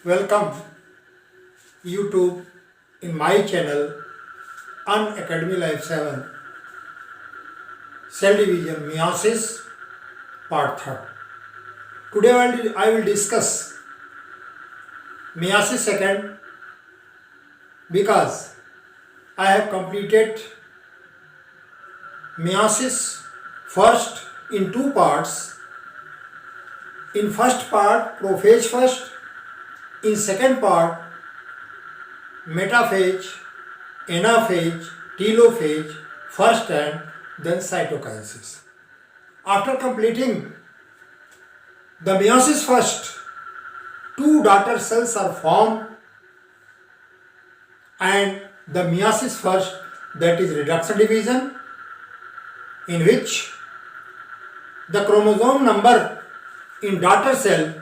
Welcome YouTube in my channel Unacademy Life 7 Cell Division Meiosis Part 3. Today I will discuss Meiosis second because I have completed Meiosis first in two parts. In first part prophase first, in second part metaphase, anaphase, telophase first and then cytokinesis. After completing the meiosis first, two daughter cells are formed and the meiosis first, that is reduction division, in which the chromosome number in daughter cell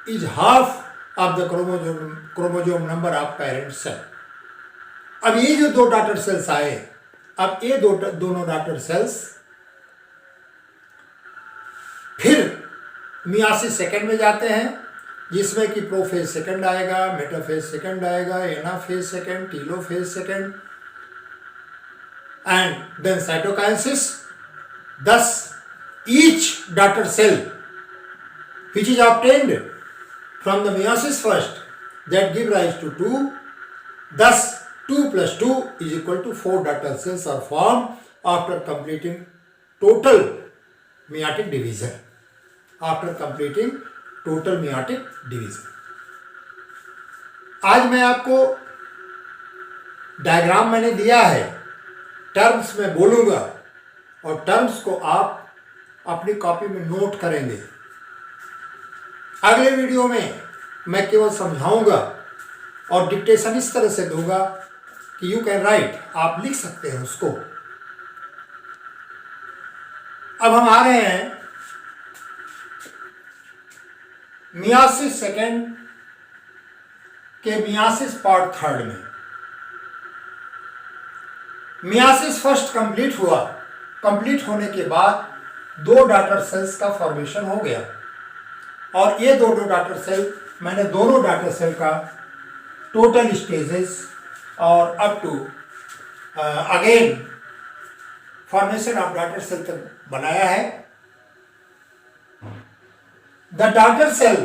is half of the chromosome number of parent cell. अब ये जो दो daughter cells आए, अब ये दोनों daughter cells फिर meiosis second में जाते हैं, जिसमें कि प्रोफेज सेकंड आएगा, मेटाफेज सेकंड आएगा, anaphase second, telophase second and then cytokinesis. Thus each daughter cell which is obtained from the meiosis first, that give rise to 2. Thus 2 plus 2 is equal to 4 daughter cells are formed after completing total meiotic division. After completing total meiotic division. आज मैं आपको diagram मैंने दिया है, terms में बोलूँगा और terms को आप अपनी कॉपी में नोट करेंगे. अगले वीडियो में मैं केवल समझाऊंगा और डिक्टेशन इस तरह से दूंगा कि यू कैन राइट, आप लिख सकते हैं उसको. अब हम आ रहे हैं मियोसिस सेकेंड के मियोसिस पार्ट थर्ड में. मियोसिस फर्स्ट कंप्लीट हुआ. कंप्लीट होने के बाद दो डॉटर सेल्स का फॉर्मेशन हो गया और ये दो डॉटर सेल, मैंने दोनों डॉटर सेल का टोटल स्टेजेस और up to again formation of daughter cell तक बनाया है. The daughter cell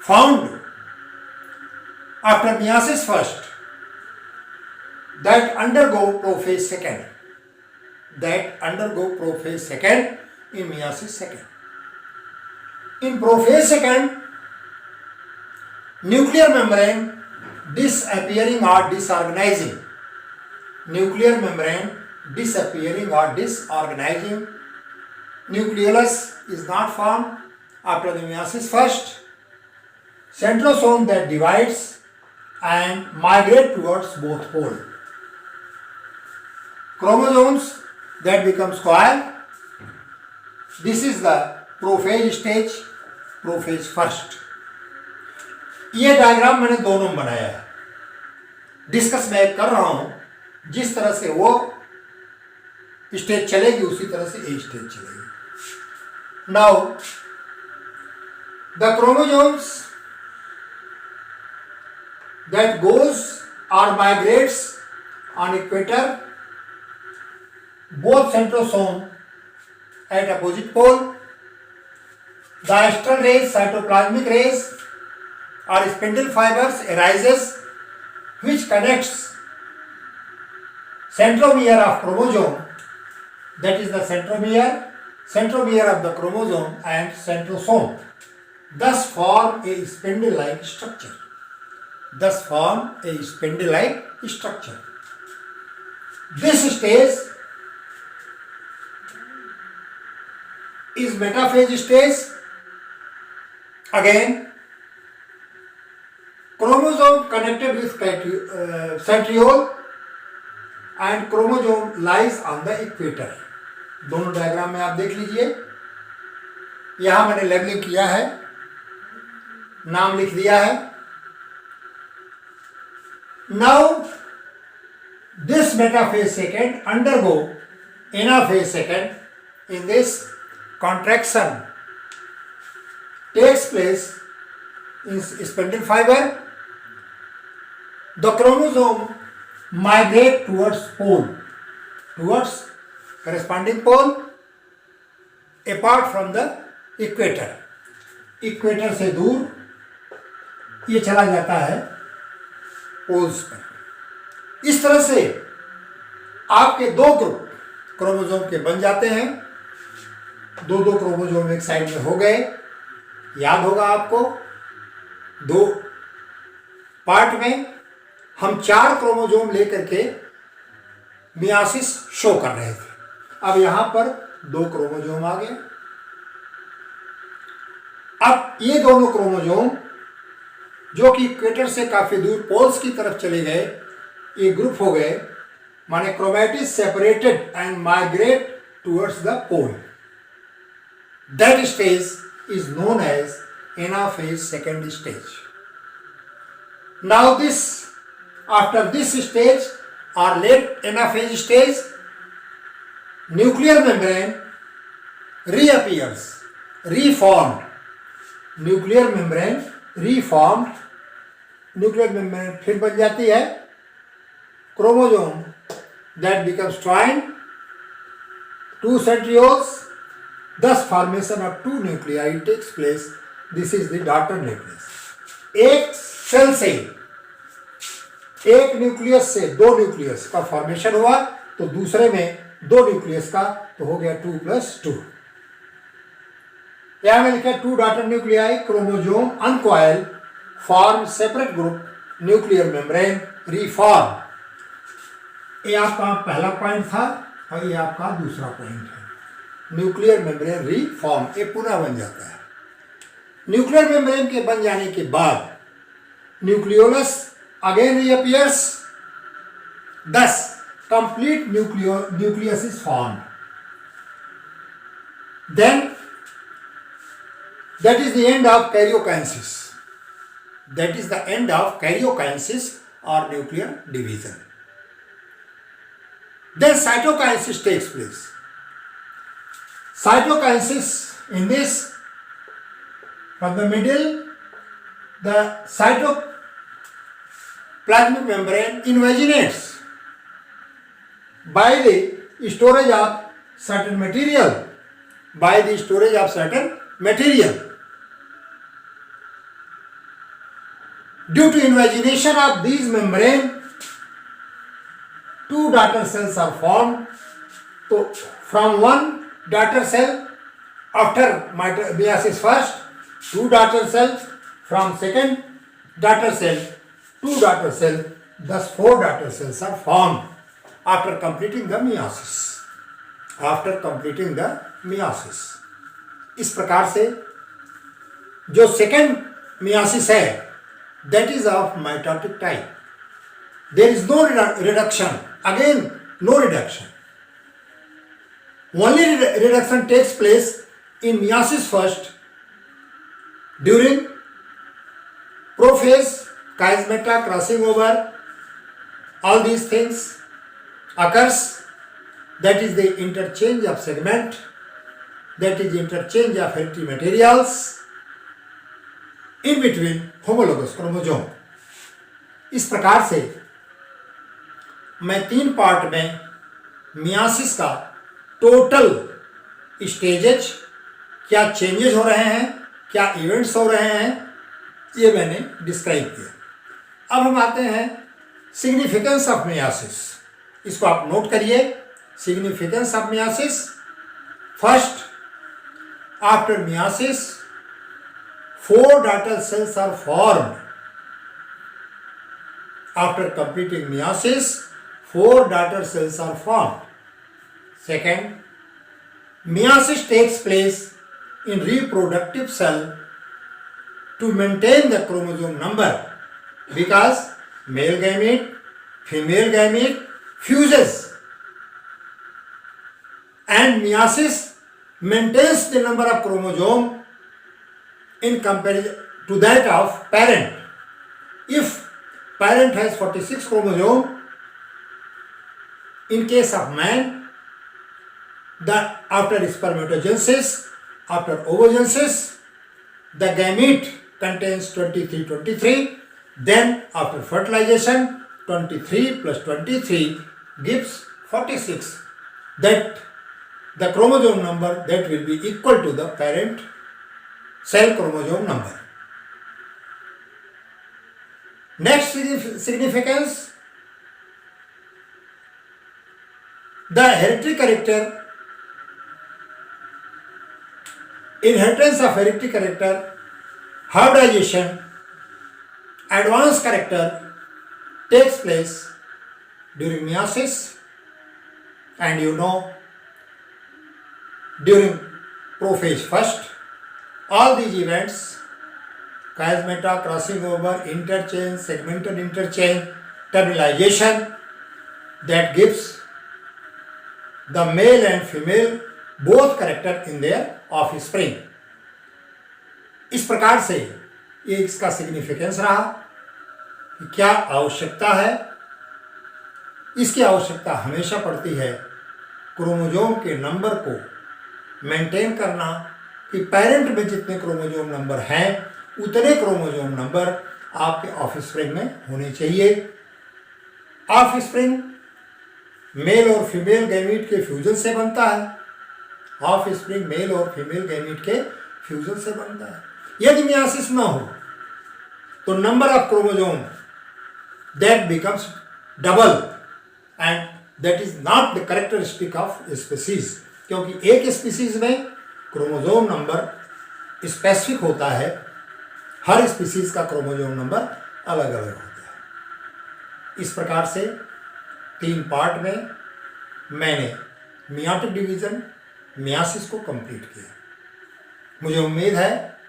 found after meiosis first that undergo prophase second, in meiosis second. In prophase second, nuclear membrane disappearing or disorganizing. Nuclear membrane disappearing or disorganizing. Nucleolus is not formed after the meiosis first. Centrosome that divides and migrate towards both poles. Chromosomes that become square. This is the prophase stage, prophase first. ये diagram मैंने दोनों में बनाया है. Discuss मैं कर रहा हूं, जिस तरह से वो स्टेज चलेगी उसी तरह से ये स्टेज चलेगी. Now the chromosomes that goes or migrates on equator, both centrosome at opposite pole. The astral rays, cytoplasmic rays or spindle fibers arises which connects centromere of chromosome, that is the centromere of the chromosome and centrosome, thus form a spindle-like structure. This stage is metaphase stage. Again, chromosome connected with centriole and chromosome lies on the equator. दोनों diagram में आप देख लीजिए. यहां मैंने labelling किया है, नाम लिख दिया है. Now this metaphase second undergo anaphase second. In this contraction takes place in spindle fiber, the chromosome migrate towards pole, towards corresponding pole apart from the equator. Equator से दूर ये चला जाता है पोल्स पर। इस तरह से आपके दो ग्रुप क्रोमोसोम के बन जाते हैं। दो दो क्रोमोसोम एक साइड में हो गए। याद होगा आपको, दो पार्ट में हम 4 क्रोमोसोम लेकर के मियासिस शो कर रहे थे। अब यहां पर 2 क्रोमोसोम आ गए। अब ये दोनों क्रोमोसोम जो कि इक्वेटर से काफी दूर पोल्स की तरफ चले गए, ये ग्रुप हो गए, माने chromatids separated and migrate towards the pole. That stage is known as anaphase second stage. Now this after this stage or late anaphase stage, nuclear membrane reappears, reformed. Nuclear membrane reformed, nuclear membrane फिर बन जाती है chromosome that becomes twined, 2 centrioles, thus formation of 2 nuclei takes place. This is the daughter nucleus. एक cell से, एक nucleus से 2 nucleus का formation हुआ तो दूसरे में 2 न्यूक्लियस का, तो हो गया 2 + 2। यहां में लिखा 2 daughter nuclei chromosome uncoil form separate group nuclear membrane reform. ये आपका पहला पॉइंट था और ये आपका दूसरा पॉइंट है। न्यूक्लियर मेम्ब्रेन रिफॉर्म, ये पुनः बन जाता है। न्यूक्लियर मेम्ब्रेन के बन जाने के बाद nucleolus again reappears, thus complete nucleus is formed. Then that is the end of karyokinesis. That is the end of karyokinesis or nuclear division. Then cytokinesis takes place. Cytokinesis, in this, from the middle, the cytoplasmic membrane invaginates by the storage of certain material, by the storage of certain material. Due to invagination of these membrane, 2 daughter cells are formed. So from one daughter cell after meiosis first, 2 daughter cells, from second daughter cell, 2 daughter cells, thus 4 daughter cells are formed after completing the meiosis. After completing the meiosis, इस प्रकार से जो second meiosis है, that is of mitotic type. There is no reduction. Again, no reduction. Only reduction takes place in meiosis first, during prophase, chiasmata, crossing over, all these things occurs. That is the interchange of segment, that is interchange of hereditary materials in between homologous chromosome. इस प्रकार से मैं 3 part में myiasis का total stages, क्या changes हो रहे हैं, क्या इवेंट्स हो रहे हैं, ये मैंने डिस्क्राइब किया। अब हम आते हैं सिग्निफिकेंस ऑफ मियासिस। इसको आप नोट करिए। Significance of myiasis, first, after myiasis 4 daughter cells are formed. After completing meiosis, 4 daughter cells are formed. Second, meiosis takes place in reproductive cell to maintain the chromosome number, because male gamete, female gamete fuses, and meiosis maintains the number of chromosome in comparison to that of parent. If parent has 46 chromosome, in case of man, after spermatogenesis, after oogenesis, the gamete contains 23. Then after fertilization 23 plus 23 gives 46. That the chromosome number that will be equal to the parent cell chromosome number. Next significance, the hereditary character, inheritance of hereditary character, hybridization, advanced character takes place during meiosis, and you know, during prophase first, all these events, chiasmata, crossing over, interchange, segmental interchange, terminalization, that gives the male and female both character in their offspring. इस प्रकार से ये इसका significance रहा कि क्या आवश्यकता है। इसकी आवश्यकता हमेशा पड़ती है क्रोमोजोम के नंबर को मेंटेन करना, कि पेरेंट में जितने क्रोमोजोम नंबर हैं उतने क्रोमोजोम नंबर आपके ऑफस्प्रिंग में होने चाहिए। ऑफस्प्रिंग मेल और फीमेल गैमीट के फ्यूजन से बनता है। ऑफस्प्रिंग मेल और फीमेल गैमीट के फ्यूजन से बनता है। यदि मियासिस ना हो तो number of chromosome that becomes double, and that is not the characteristic of species, क्योंकि एक स्पीसीज में क्रोमोजोम नंबर स्पेसिफिक होता है, हर स्पीसीज का क्रोमोजोम नंबर अलग अलग होता है। इस प्रकार से 3 पार्ट में मैंने मियोटिक डिवीजन, मियासिस को कंप्लीट किया। मुझे उम्मीद है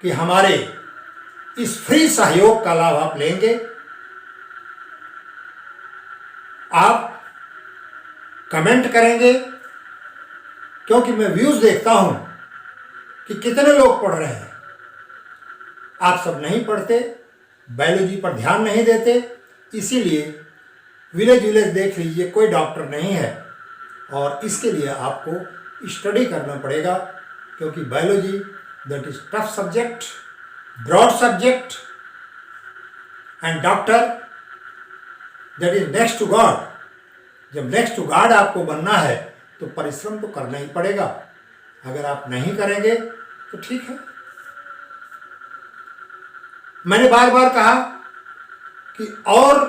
कि हमारे इस फ्री सहयोग का लाभ आप लेंगे। आप कमेंट करेंगे, क्योंकि मैं व्यूज देखता हूं कि कितने लोग पढ़ रहे हैं। आप सब नहीं पढ़ते, बायोलॉजी पर ध्यान नहीं देते, इसीलिए विलेज देख लीजिए, कोई डॉक्टर नहीं है, और इसके लिए आपको स्टडी करना पड़ेगा, क्योंकि biology that is tough subject, broad subject, and doctor that is next to God. जब नेक्स्ट टू गॉड आपको बनना है तो परिश्रम तो करना ही पड़ेगा। अगर आप नहीं करेंगे तो ठीक है। मैंने बार बार कहा कि और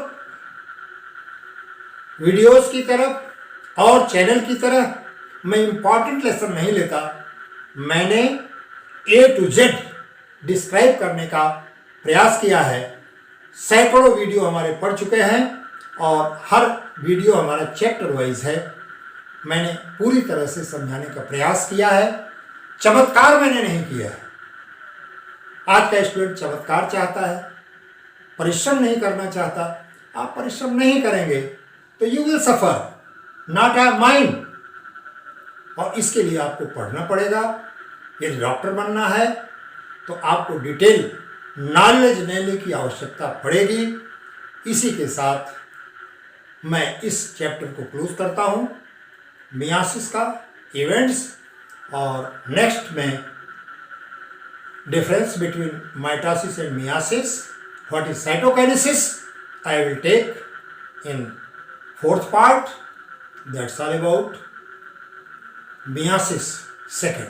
वीडियोस की तरफ और चैनल की तरह मैं इंपॉर्टेंट लेसन नहीं लेता। मैंने A to Z डिस्क्राइब करने का प्रयास किया है। सैकड़ों वीडियो हमारे पढ़ चुके हैं और हर वीडियो हमारा चैप्टर वाइज है। मैंने पूरी तरह से समझाने का प्रयास किया है। चमत्कार मैंने नहीं किया है। आज का स्टूडेंट चमत्कार चाहता है, परिश्रम नहीं करना चाहता। आप परिश्रम नहीं करेंगे तो you will suffer, not have mind. और इसके लिए आपको पढ़ना पड़ेगा। यदि डॉक्टर बनना है तो आपको डिटेल नॉलेज लेने की आवश्यकता पड़ेगी। इसी के साथ मैं इस चैप्टर को क्लोज करता हूँ, मियासिस का इवेंट्स, और नेक्स्ट में difference between mitosis and meiosis, what is cytokinesis, I will take in 4th part. That's all about meiosis second.